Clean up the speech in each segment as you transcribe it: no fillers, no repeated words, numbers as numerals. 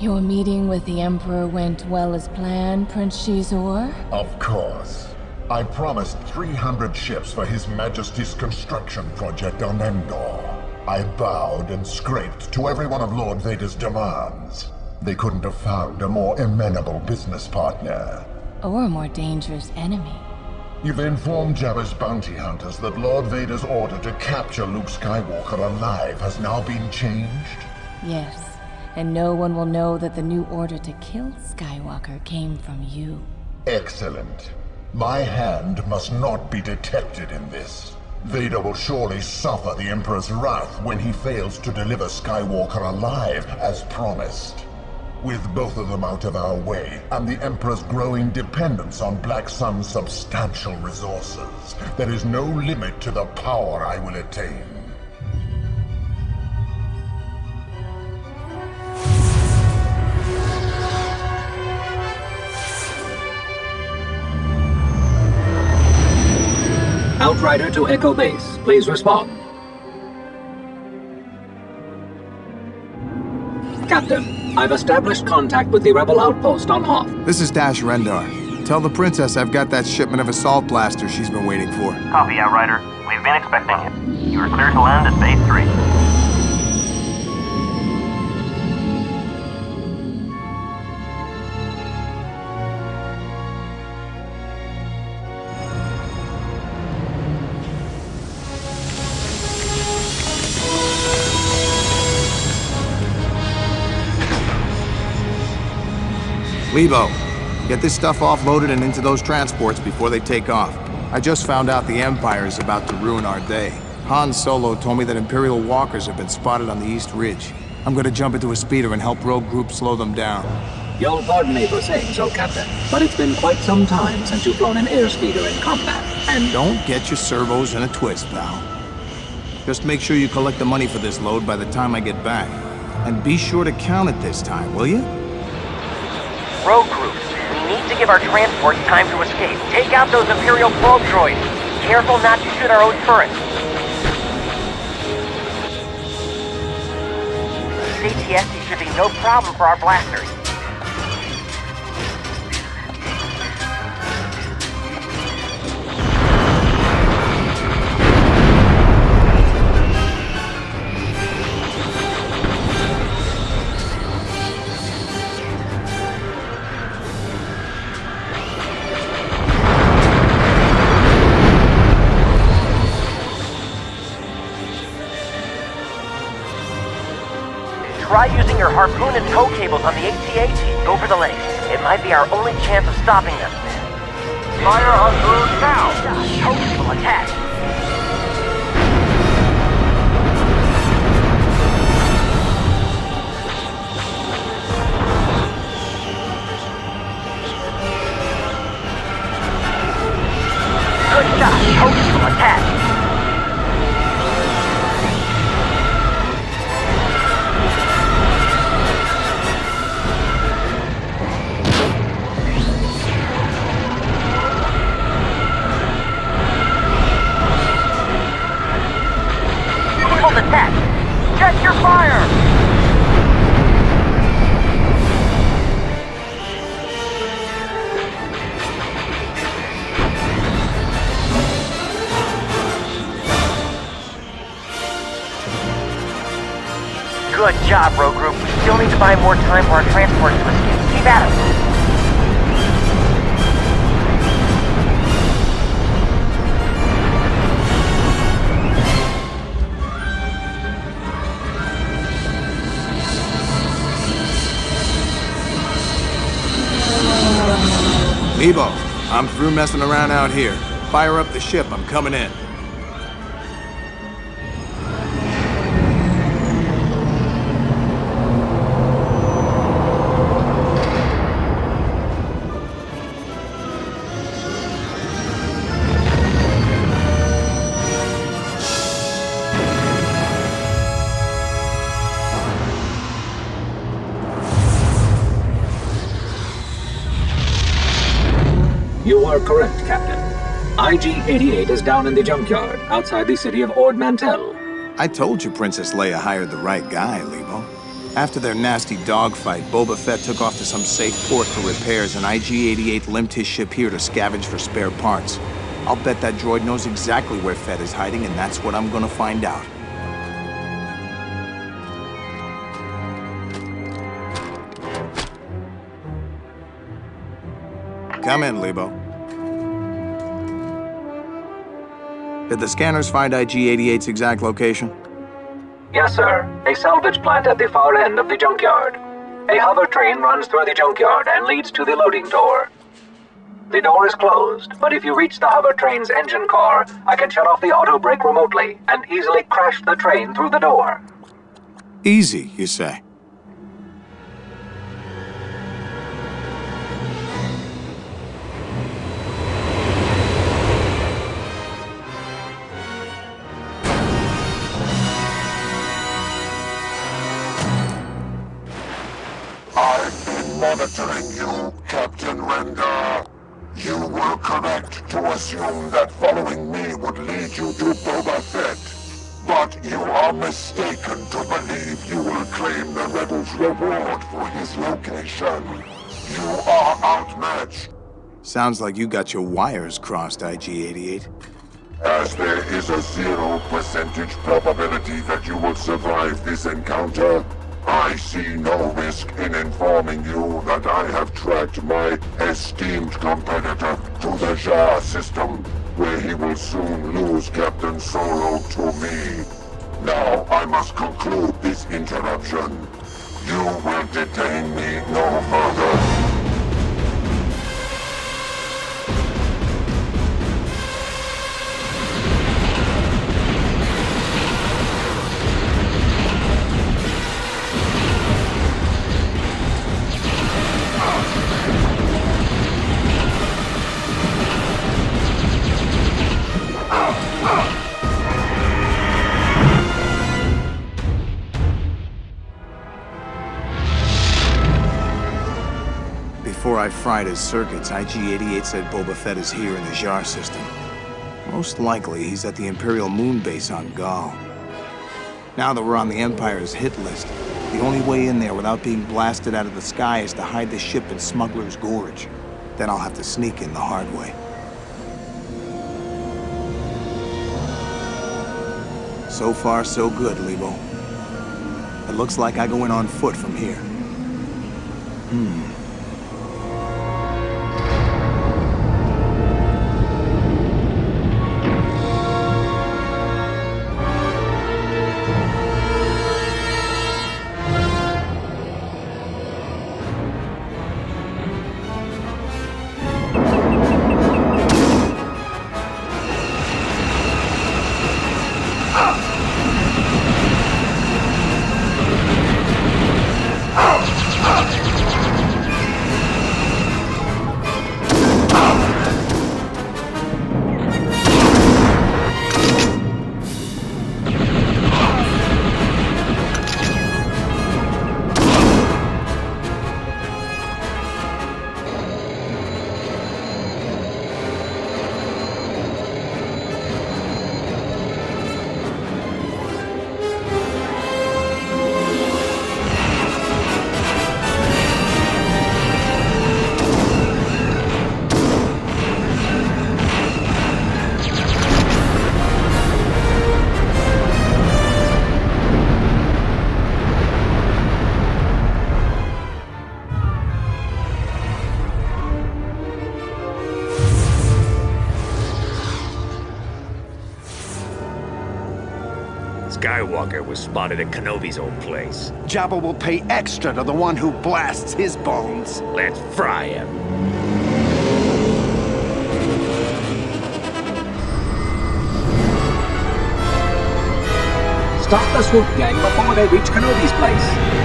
Your meeting with the Emperor went well as planned, Prince Xizor? Of course. I promised 300 ships for His Majesty's construction project on Endor. I bowed and scraped to every one of Lord Vader's demands. They couldn't have found a more amenable business partner. Or a more dangerous enemy. You've informed Jabba's bounty hunters that Lord Vader's order to capture Luke Skywalker alive has now been changed? Yes, and no one will know that the new order to kill Skywalker came from you. Excellent. My hand must not be detected in this. Vader will surely suffer the Emperor's wrath when he fails to deliver Skywalker alive as promised. With both of them out of our way, and the Emperor's growing dependence on Black Sun's substantial resources, there is no limit to the power I will attain. Outrider to Echo Base, please respond. Captain, I've established contact with the rebel outpost on Hoth. This is Dash Rendar. Tell the Princess I've got that shipment of assault blasters she's been waiting for. Copy, Outrider. We've been expecting you. You are clear to land at Base 3. Lebo, get this stuff offloaded and into those transports before they take off. I just found out the Empire is about to ruin our day. Han Solo told me that Imperial walkers have been spotted on the East Ridge. I'm gonna jump into a speeder and help rogue groups slow them down. You'll pardon me for saying so, Captain, but it's been quite some time since you've flown an air speeder in combat, and... Don't get your servos in a twist, pal. Just make sure you collect the money for this load by the time I get back. And be sure to count it this time, will you? Rogue groups, we need to give our transports time to escape. Take out those Imperial probe droids. Careful not to shoot our own turrets. These ATSTs should be no problem for our blasters. Try using your harpoon and tow cables on the AT-AT over the lakes. It might be our only chance of stopping them. Fire on through now! Tow cable attached. Good shot! Tow cable attached. Attached. Check your fire! Good job, Rogue Group. We still need to buy more time for our transports to escape. Keep at it. Lebo, I'm through messing around out here. Fire up the ship, I'm coming in. You are correct, Captain. IG-88 is down in the junkyard, outside the city of Ord Mantell. I told you Princess Leia hired the right guy, Lebo. After their nasty dogfight, Boba Fett took off to some safe port for repairs, and IG-88 limped his ship here to scavenge for spare parts. I'll bet that droid knows exactly where Fett is hiding, and that's what I'm gonna find out. Come in, Lebo. Did the scanners find IG-88's exact location? Yes, sir. A salvage plant at the far end of the junkyard. A hover train runs through the junkyard and leads to the loading door. The door is closed, but if you reach the hover train's engine core, I can shut off the auto brake remotely and easily crash the train through the door. Easy, you say? I've been monitoring you, Captain Render. You were correct to assume that following me would lead you to Boba Fett. But you are mistaken to believe you will claim the Rebels' reward for his location. You are outmatched. Sounds like you got your wires crossed, IG-88. As there is a 0% probability that you will survive this encounter, I see no risk in informing you that I have tracked my esteemed competitor to the Jar system, where he will soon lose Captain Solo to me. Now I must conclude this interruption. You will detain me no further. Before I fried his circuits, IG-88 said Boba Fett is here in the Jar system. Most likely, he's at the Imperial moon base on Gaul. Now that we're on the Empire's hit list, the only way in there without being blasted out of the sky is to hide the ship in Smuggler's Gorge. Then I'll have to sneak in the hard way. So far, so good, Lebo. It looks like I go in on foot from here. Skywalker was spotted at Kenobi's old place. Jabba will pay extra to the one who blasts his bones. Let's fry him. Stop the swoop gang before they reach Kenobi's place.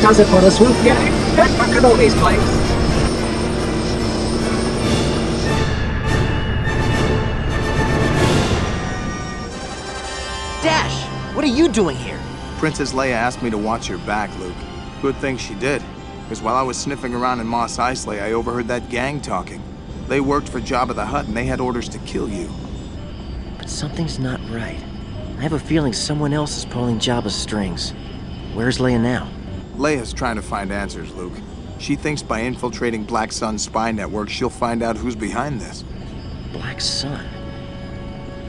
does it for the swoop gang. Head for Kenobi's place. Dash! What are you doing here? Princess Leia asked me to watch your back, Luke. Good thing she did. Because while I was sniffing around in Mos Eisley, I overheard that gang talking. They worked for Jabba the Hutt and they had orders to kill you. But something's not right. I have a feeling someone else is pulling Jabba's strings. Where's Leia now? Leia's trying to find answers, Luke. She thinks by infiltrating Black Sun's spy network, she'll find out who's behind this. Black Sun?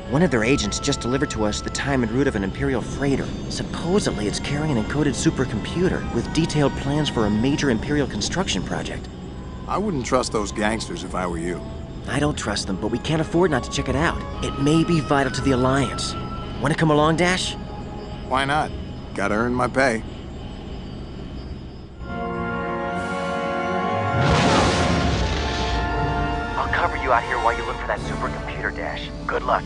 One of their agents just delivered to us the time and route of an Imperial freighter. Supposedly it's carrying an encoded supercomputer with detailed plans for a major Imperial construction project. I wouldn't trust those gangsters if I were you. I don't trust them, but we can't afford not to check it out. It may be vital to the Alliance. Want to come along, Dash? Why not? Gotta earn my pay. I'll cover you out here while you look for that supercomputer, Dash. Good luck.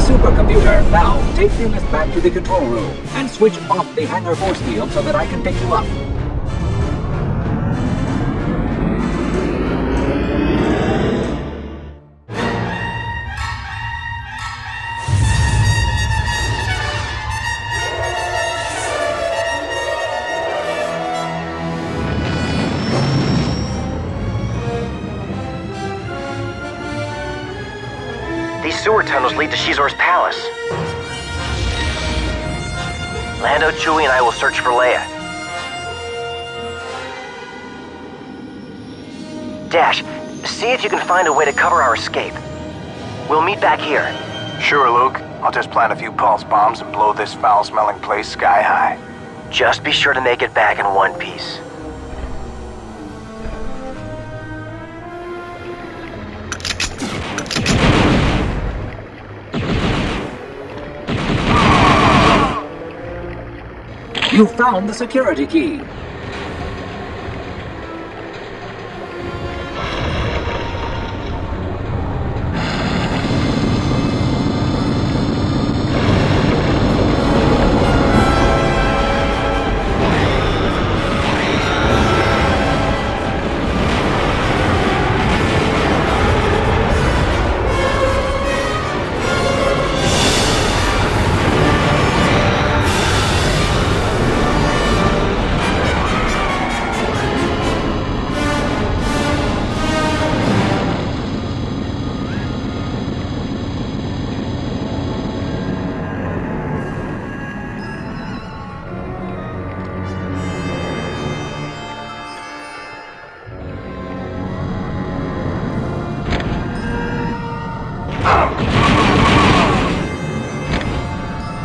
Supercomputer. Now, take the lift back to the control room and switch off the hangar force field so that I can pick you up. These sewer tunnels lead to Xizor's palace. Lando, Chewie, and I will search for Leia. Dash, see if you can find a way to cover our escape. We'll meet back here. Sure, Luke. I'll just plant a few pulse bombs and blow this foul-smelling place sky high. Just be sure to make it back in one piece. You found the security key.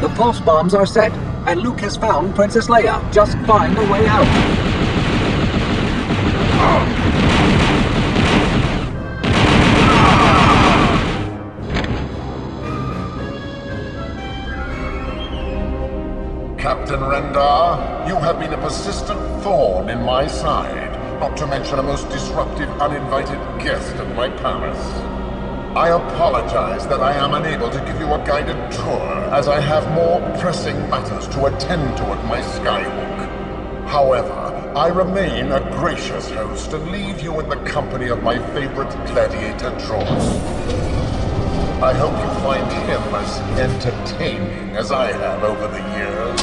The pulse bombs are set, and Luke has found Princess Leia. Just find a way out. Captain Rendar, you have been a persistent thorn in my side, not to mention a most disruptive, uninvited guest at my palace. I apologize that I am unable to give you a guided tour, as I have more pressing matters to attend to at my skywalk. However, I remain a gracious host and leave you in the company of my favorite gladiator Dross. I hope you find him as entertaining as I have over the years.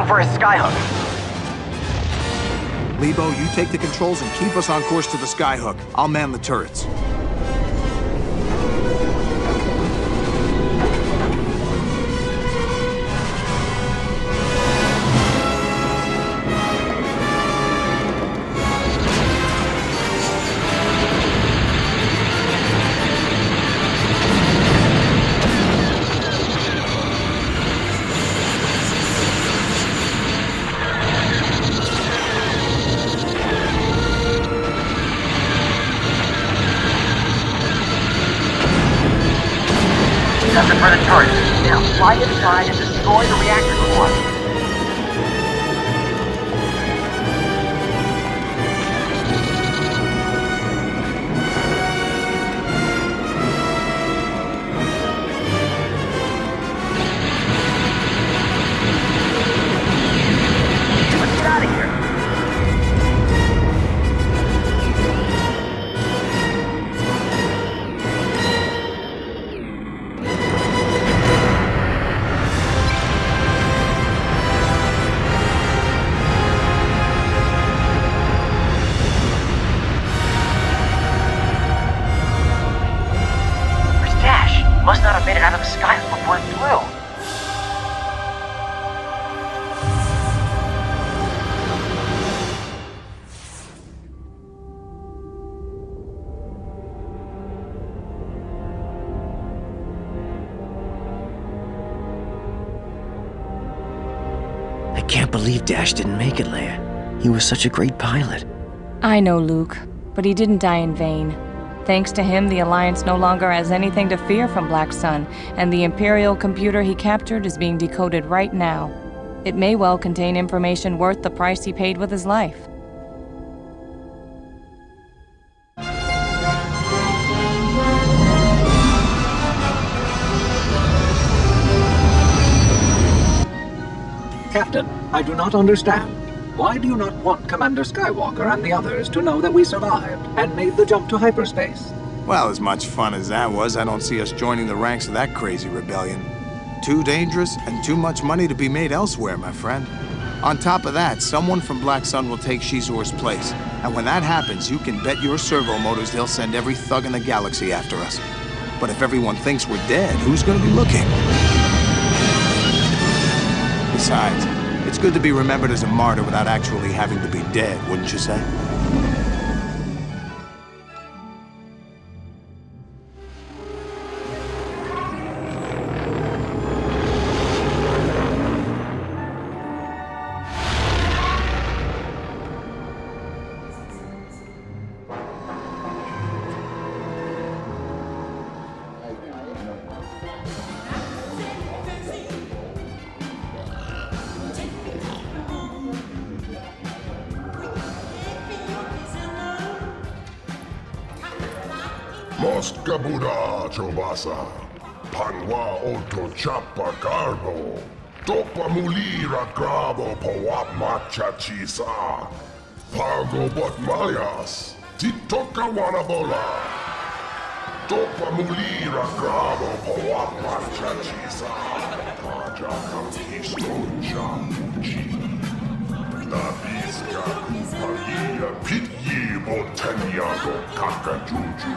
looking for his skyhook. Lebo, you take the controls and keep us on course to the skyhook. I'll man the turrets. Nothing for the turret. Now fly inside and destroy the reactor core. Let's get out of here. Must not have made it out of the sky before it flew. I can't believe Dash didn't make it, Lair. He was such a great pilot. I know, Luke, but he didn't die in vain. Thanks to him, the Alliance no longer has anything to fear from Black Sun, and the Imperial computer he captured is being decoded right now. It may well contain information worth the price he paid with his life. Captain, I do not understand. Why do you not want Commander Skywalker and the others to know that we survived and made the jump to hyperspace? Well, as much fun as that was, I don't see us joining the ranks of that crazy rebellion. Too dangerous and too much money to be made elsewhere, my friend. On top of that, someone from Black Sun will take Xizor's place. And when that happens, you can bet your servo motors they'll send every thug in the galaxy after us. But if everyone thinks we're dead, who's gonna be looking? Besides, it's good to be remembered as a martyr without actually having to be dead, wouldn't you say? Moskabuda Chobasa, Panwa Oto Chapa Garbo, Topa Mulira Grabo Powap Machachisa, Pago Bot Mayas, Titoka Wanabola, Topa Mulira Grabo Powap Machachisa, Paja Kantistonja Muchi, Nabiska Kupalia Pityi Botaniago Kakajuju.